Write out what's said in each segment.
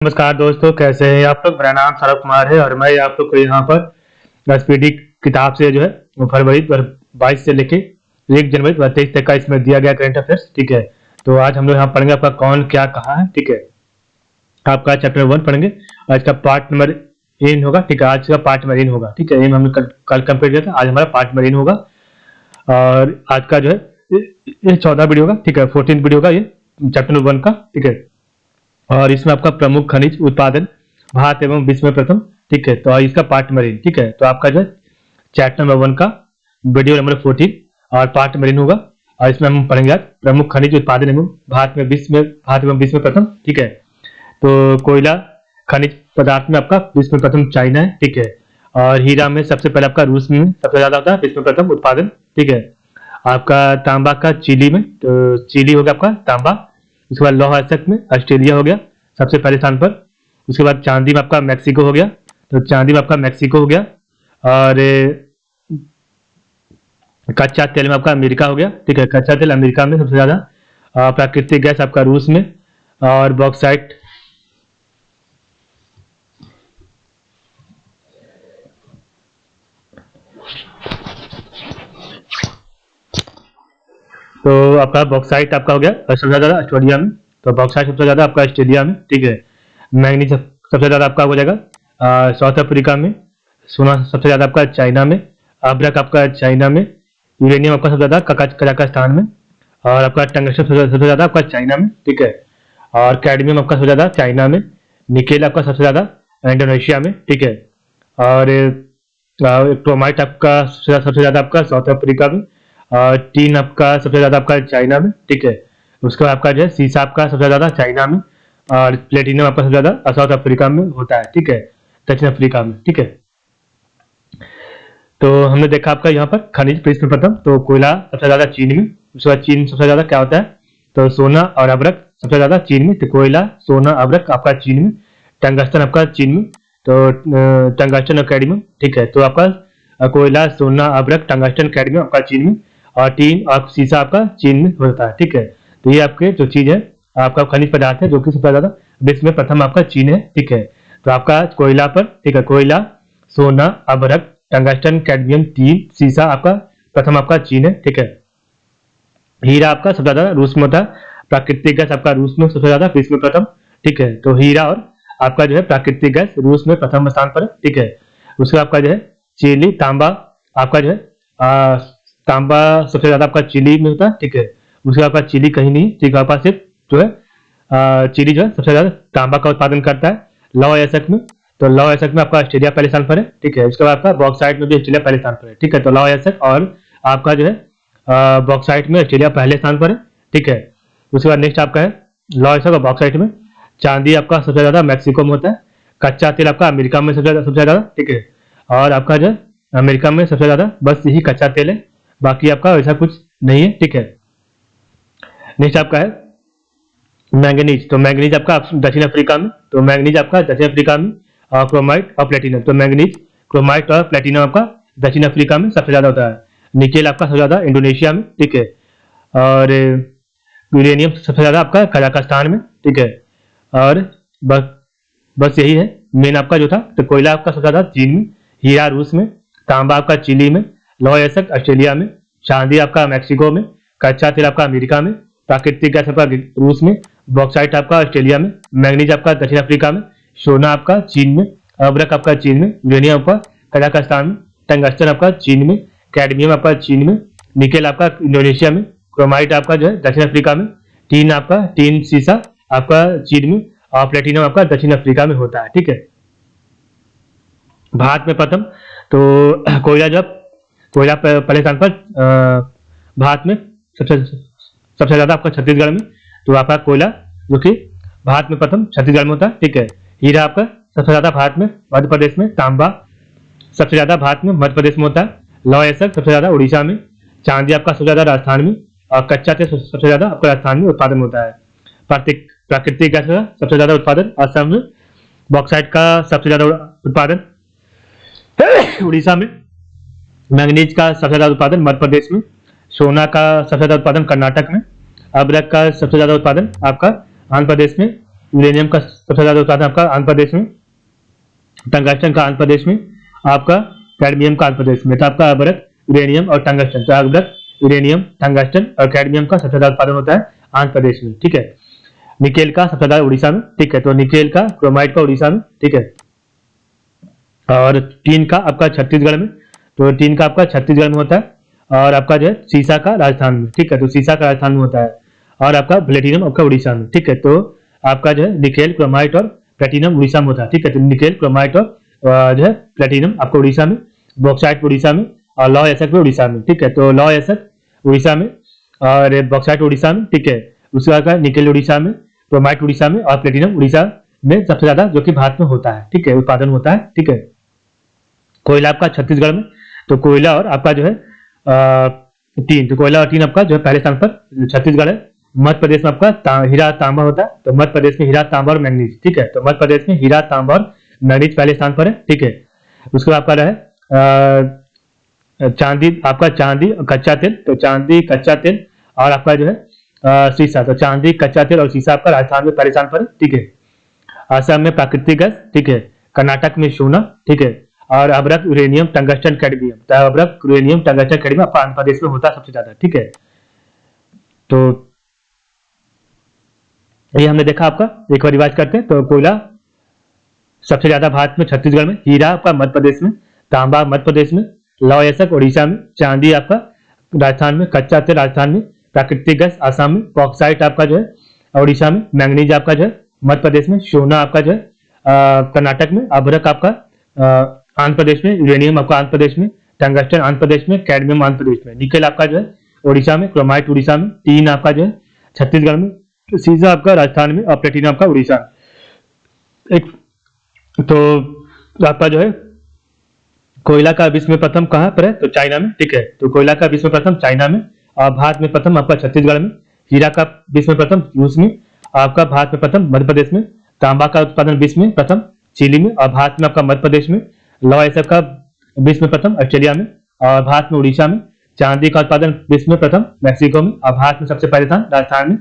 नमस्कार दोस्तों, कैसे हैं आप लोग। मेरा नाम सौरभ कुमार है और मैं आप लोग को यहाँ पर एसपीडी किताब से जो है फरवरी 22 से लेके 1 जनवरी 2023 तक का इसमें दिया गया करंट अफेयर्स। ठीक है, तो आज हम लोग यहाँ पढ़ेंगे आपका कौन क्या कहा है। ठीक है, आपका चैप्टर 1 पढ़ेंगे। आज का पार्ट नंबर इन होगा। ठीक है, आज का पार्ट नंबर इन होगा। ठीक है, इन हमने कल कंप्लीट किया था, आज हमारा पार्ट नंबर इन होगा। और आज का जो है ये 14 वीडियो होगा। ठीक है, 14 वीडियो का ये चैप्टर नंबर 1 का। ठीक है, और इसमें आपका प्रमुख खनिज उत्पादन भारत एवं विश्व में प्रथम। ठीक है, तो इसका पार्ट नंबर इन। ठीक है, तो आपका जो है चैप्टर नंबर 1 का वीडियो नंबर 14 और पार्ट नंबर इन होगा। और इसमें हम पढ़ेंगे आज प्रमुख खनिज उत्पादन एवं भारत एवं विश्व में प्रथम। ठीक है, तो कोयला खनिज पदार्थ में आपका विश्व में प्रथम चाइना है। ठीक है, और हीरा में सबसे पहले आपका रूस में सबसे ज्यादा होता है विश्व में प्रथम उत्पादन। ठीक है, आपका तांबा का चिली में, तो चिली हो गया आपका तांबा। उसके बाद लौह अयस्क में ऑस्ट्रेलिया हो गया सबसे पहले स्थान पर। उसके बाद चांदी में आपका मैक्सिको हो गया, तो चांदी में आपका मैक्सिको हो गया। और कच्चा तेल में आपका अमेरिका हो गया। ठीक है, कच्चा तेल अमेरिका में सबसे ज्यादा। प्राकृतिक गैस आपका रूस में। और बॉक्साइट तो आपका बॉक्साइट आपका हो गया सबसे ज्यादा ऑस्ट्रेलिया में। तो बॉक्साइट सबसे ज्यादा आपका ऑस्ट्रेलिया में। ठीक है, मैग्नीज सबसे ज्यादा आपका हो जाएगा साउथ अफ्रीका में। सोना सबसे ज्यादा आपका चाइना में। अब्रक आपका चाइना में। यूरेनियम आपका सबसे ज्यादा कजाकिस्तान में। और आपका टंगस्टन सबसे ज्यादा आपका चाइना में। ठीक है, और कैडमियम आपका सबसे ज्यादा चाइना में। निकेल आपका सबसे ज्यादा इंडोनेशिया में। ठीक है, और क्रोमाइट आपका सबसे ज्यादा आपका साउथ अफ्रीका में। और टीन आपका सबसे ज्यादा आपका चाइना में। ठीक है, उसके बाद आपका जो है सीसा आपका सबसे ज्यादा चाइना में। और प्लेटिनम आपका सबसे ज्यादा साउथ अफ्रीका में होता है। ठीक है, दक्षिण अफ्रीका में। ठीक है, तो हमने देखा आपका यहाँ पर खनिज विश्व में प्रथम, तो कोयला सबसे ज्यादा चीन में। उसके बाद चीन सबसे ज्यादा क्या होता है, तो सोना और अब्रक सबसे ज्यादा चीन में। तो कोयला सोना अब्रक आपका चीन में। टंगस्टन आपका चीन में। तो टंगस्टन और कैडमियम। ठीक है, तो आपका कोयला सोना अब्रक टंगस्टन कैडमियम आपका चीन में। और टीन और सीसा आपका चीन में होता है। ठीक है, तो ये आपके जो चीज है आपका खनिज पदार्थ है जो कि सबसे ज्यादा विश्व में प्रथम आपका चीन है। ठीक है, तो आपका कोयला पर, ठीक है, कोयला सोना अब्रक टंगस्टन कैडमियम टीन सीसा आपका प्रथम आपका चीन है। ठीक है, हीरा आपका सबसे ज्यादा रूस में होता है। प्राकृतिक गैस आपका रूस में सबसे ज्यादा विश्व में प्रथम। ठीक है, तो हीरा और आपका जो है प्राकृतिक गैस रूस में प्रथम स्थान पर है। ठीक है, उसके आपका जो है चिली तांबा आपका जो है तांबा सबसे ज्यादा आपका चिली में होता है। ठीक है, उसके आपका चिली कहीं नहीं। ठीक है, आपका सिर्फ जो है चिली जो है सबसे ज्यादा तांबा का उत्पादन करता है लौह अयस्क में। तो लौह अयस्क में आपका ऑस्ट्रेलिया पहले स्थान पर है। ठीक है, उसके बाद आपका बॉक्साइट में भी ऑस्ट्रेलिया पहले स्थान पर है। ठीक है, तो लौह अयस्क और आपका जो है बॉक्साइट में ऑस्ट्रेलिया पहले स्थान पर है। ठीक है, उसके बाद नेक्स्ट आपका है लौह अयस्क और बॉक्साइट में चांदी आपका सबसे ज्यादा मैक्सिको में होता है। कच्चा तेल आपका अमेरिका में सबसे ज्यादा। ठीक है, और आपका जो अमेरिका में सबसे ज्यादा बस यही कच्चा तेल है, बाकी आपका ऐसा कुछ नहीं है। ठीक है, नेक्स्ट आपका है मैंगनीज। तो मैंगनीज आपका दक्षिण अफ्रीका में। तो मैंगनीज आपका दक्षिण अफ्रीका में। और क्रोमाइट और प्लेटिनम, तो मैंगनीज क्रोमाइट और प्लेटिनम आपका दक्षिण अफ्रीका में सबसे ज्यादा होता है। निकेल आपका सबसे ज्यादा इंडोनेशिया में। ठीक है, और यूरेनियम सबसे ज्यादा आपका कजाकिस्तान में। ठीक है, और बस यही है मेन आपका जो था। तो कोयला आपका सबसे ज्यादा चीन में। हीरा रूस में। तांबा आपका चिली में। लौह अयस्क ऑस्ट्रेलिया में। चांदी आपका मैक्सिको में। कच्चा तेल आपका अमेरिका में। प्राकृतिक गैस आपका रूस में। बॉक्साइट आपका ऑस्ट्रेलिया में। मैंगनीज आपका दक्षिण अफ्रीका में। सोना आपका चीन में। अब्रक आपका चीन में। यूरेनियम आपका कजाकिस्तान में। टंगस्टन आपका चीन में। कैडमियम आपका चीन में। निकेल आपका इंडोनेशिया में। क्रोमाइट आपका जो है दक्षिण अफ्रीका में। टीन सीसा आपका चीन में। और प्लेटिनम आपका दक्षिण अफ्रीका में होता है। ठीक है, भारत में प्रथम तो कोयला पहले स्थान पर भारत में सबसे ज्यादा आपका छत्तीसगढ़ में। तो आपका कोयला जो कि भारत में प्रथम छत्तीसगढ़ में होता है। ठीक है, हीरा आपका सबसे ज्यादा भारत में मध्य प्रदेश में। तांबा सबसे ज्यादा भारत में मध्य प्रदेश में होता है। लौह अयस्क सबसे ज्यादा उड़ीसा में। चांदी आपका सबसे ज्यादा राजस्थान में। और कच्चा तेल सबसे ज्यादा आपका राजस्थान में उत्पादन होता है। प्राकृतिक गैस का सबसे ज्यादा उत्पादन असम में। बॉक्साइट का सबसे ज्यादा उत्पादन उड़ीसा में। मैंगनीज का सबसे ज्यादा उत्पादन मध्य प्रदेश में। सोना का सबसे ज्यादा उत्पादन कर्नाटक में। अब्रक का सबसे ज्यादा उत्पादन आपका आंध्र प्रदेश में। यूरेनियम का सबसे ज्यादा उत्पादन आपका आंध्र प्रदेश में, टंगस्टन का आंध्र प्रदेश में, आपका कैडमियम का आंध्र प्रदेश में। तो आपका अभ्रक, यूरेनियम और टंगस्टन, तो अभ्रक, यूरेनियम, टंगस्टन और कैडमियम का सबसे ज्यादा उत्पादन होता है आंध्र प्रदेश में, ठीक है। निकेल का सबसे ज्यादा उड़ीसा में, ठीक है, तो निकेल का, क्रोमाइट का उड़ीसा में, ठीक है। और टीन का आपका छत्तीसगढ़ में, तो टीन का आपका छत्तीसगढ़ में होता है। और आपका जो है सीसा का राजस्थान में, ठीक है, तो सीसा का राजस्थान में होता है। और आपका प्लेटिनम आपका उड़ीसा में, ठीक है। तो आपका जो है निकेल, क्रोमाइट और प्लेटिनम उड़ीसा में होता है, ठीक है। तो निकेल, क्रोमाइट और जो है प्लेटिनम आपका उड़ीसा में, बॉक्साइट उड़ीसा में और लौह एसक भी उड़ीसा में, ठीक है। तो लौह एसक उड़ीसा में और बॉक्साइट उड़ीसा में, ठीक है। उसके बाद निकेल उड़ीसा में, क्रोमाइट उड़ीसा में और प्लेटिनम उड़ीसा में सबसे ज्यादा जो कि भारत में होता है, ठीक है, उत्पादन होता है, ठीक है। कोयला आपका छत्तीसगढ़ में, तो कोयला और आपका जो है टीन, तो कोयला और टीन आपका जो है पहले स्थान पर छत्तीसगढ़ है। मध्य प्रदेश में आपका हीरा तांबा होता है, तो मध्य प्रदेश में हीरा तांबा और मैंगनीज, ठीक है। तो मध्य प्रदेश में हीरा तांबा और मैंगनीज पहले स्थान पर है, ठीक है। उसके बाद आपका है चांदी, आपका चांदी कच्चा तेल, तो चांदी कच्चा तेल और आपका जो है शीशा, तो चांदी कच्चा तेल और शीशा आपका राजस्थान में पहले स्थान पर है, ठीक है। असम में प्राकृतिक गैस, ठीक है। कर्नाटक में सोना, ठीक है। और अभ्रक, यूरेनियम, टंगस्टन, कैडमियम, तो अभ्रक, यूरेनियम, टंगस्टन, कैडमियम आपका आंध्र प्रदेश में होता है सबसे ज्यादा, ठीक है। तो ये हमने देखा, आपका एक बार रिवाइज करते हैं। तो कोयला सबसे ज्यादा भारत में छत्तीसगढ़ में, हीरा आपका मध्य प्रदेश में, तांबा मध्य प्रदेश में, लौह एसक उड़ीसा में, चांदी आपका राजस्थान में, कच्चा तेल राजस्थान में, प्राकृतिक गैस आसाम में, बॉक्साइट आपका जो है उड़ीसा में, मैंगनीज आपका जो है मध्य प्रदेश में, सोना आपका जो है कर्नाटक में, अभ्रक आपका आंध्र प्रदेश में, यूरेनियम आपका आंध्र प्रदेश में, टंगस्टन आंध्र प्रदेश में, कैडमियम आंध्र प्रदेश में, निकेल आपका जो है उड़ीसा में, क्रोमाइट उड़ीसा में, टीन आपका जो है छत्तीसगढ़ में, सीजा आपका राजस्थान में और प्लेटिनम आपका उड़ीसा में। एक तो आपका जो है कोयला का विश्व में प्रथम कहाँ पर है, तो चाइना में, ठीक है। तो कोयला का विश्व में प्रथम चाइना में, और भारत में प्रथम आपका छत्तीसगढ़ में। हीरा का विश्व में प्रथम रूस में, आपका भारत में प्रथम मध्य प्रदेश में। तांबा का उत्पादन विश्व में प्रथम चिली में और भारत में आपका मध्य प्रदेश में। लौह एसक का विश्व में प्रथम ऑस्ट्रेलिया में और भारत में उड़ीसा में। चांदी का उत्पादन विश्व में प्रथम मैक्सिको में और भारत में सबसे पहले स्थान राजस्थान में।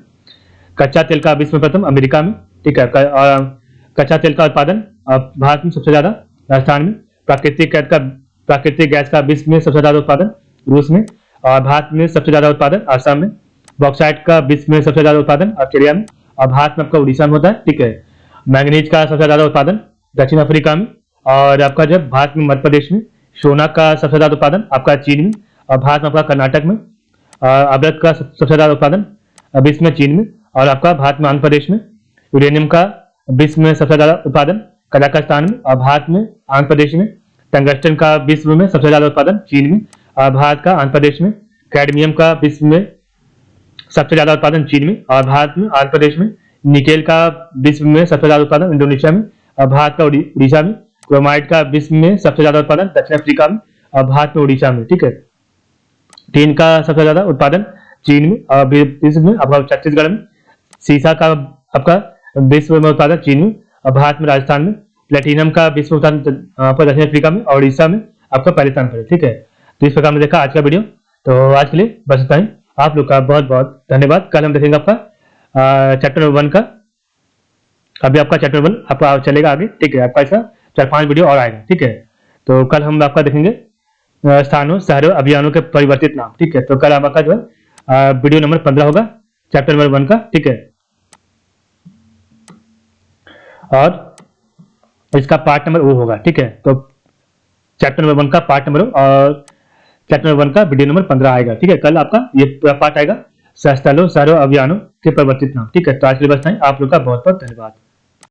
कच्चा तेल का विश्व में प्रथम अमेरिका में, ठीक है। और कच्चा तेल का उत्पादन भारत में सबसे ज्यादा राजस्थान में। प्राकृतिक गैस का विश्व में सबसे ज्यादा उत्पादन रूस में और भारत में सबसे ज्यादा उत्पादन आसाम में। बॉक्साइट का विश्व में सबसे ज्यादा उत्पादन ऑस्ट्रेलिया में और भारत में आपका उड़ीसा में होता है, ठीक है। मैंगनीज का सबसे ज्यादा उत्पादन दक्षिण अफ्रीका में और आपका जब भारत में मध्य प्रदेश में। सोना का सबसे ज्यादा उत्पादन आपका चीन में और भारत में आपका कर्नाटक में। अभ्रक का सबसे ज्यादा उत्पादन विश्व में चीन में और आपका भारत में आंध्र प्रदेश में। यूरेनियम का विश्व में सबसे ज्यादा उत्पादन कजाकिस्तान में और भारत में आंध्र प्रदेश में। टंगस्टन का विश्व में सबसे ज्यादा उत्पादन चीन में और भारत का आंध्र प्रदेश में। कैडमियम का विश्व में सबसे ज्यादा उत्पादन चीन में और भारत में आंध्र प्रदेश में। निकेल का विश्व में सबसे ज्यादा उत्पादन इंडोनेशिया में और भारत का उड़ीसा में। क्रोमाइट का विश्व में सबसे ज्यादा उत्पादन दक्षिण अफ्रीका में और भारत में उड़ीसा में, ठीक है। टीन का सबसे ज्यादा उत्पादन चीन में और विश्व में आपका छत्तीसगढ़ में। सीसा का आपका विश्व में उत्पादन चीन में और भारत में राजस्थान में। प्लेटिनम का विश्व उत्पादन दक्षिण अफ्रीका में और उड़ीसा में आपका पहले स्थान पर है, ठीक है। तो इस प्रकार हमने देखा आज का वीडियो। तो आज के लिए बस इतना ही। आप लोग का बहुत बहुत धन्यवाद। कल हम देखेंगे आपका चैप्टर नंबर 1 का। अभी आपका चैप्टर 1 आपका चलेगा आगे, ठीक है। आपका इसका 4-5 वीडियो और आएगा, ठीक है। तो कल हम आपका देखेंगे स्थानों, शहरों, अभियानों के परिवर्तित नाम, ठीक है। तो कल आपका जो है वीडियो नंबर 15 होगा चैप्टर नंबर 1 का, ठीक है। और इसका पार्ट नंबर वो होगा, ठीक है। तो चैप्टर नंबर 1 का पार्ट नंबर और चैप्टर नंबर 1 का वीडियो नंबर 15 आएगा, ठीक है। कल आपका ये पूरा पार्ट आएगा स्थलों, शहरों, अभियानों के परिवर्तित नाम, ठीक है। तो आज के लिए बस नहीं। आप लोग का बहुत बहुत धन्यवाद।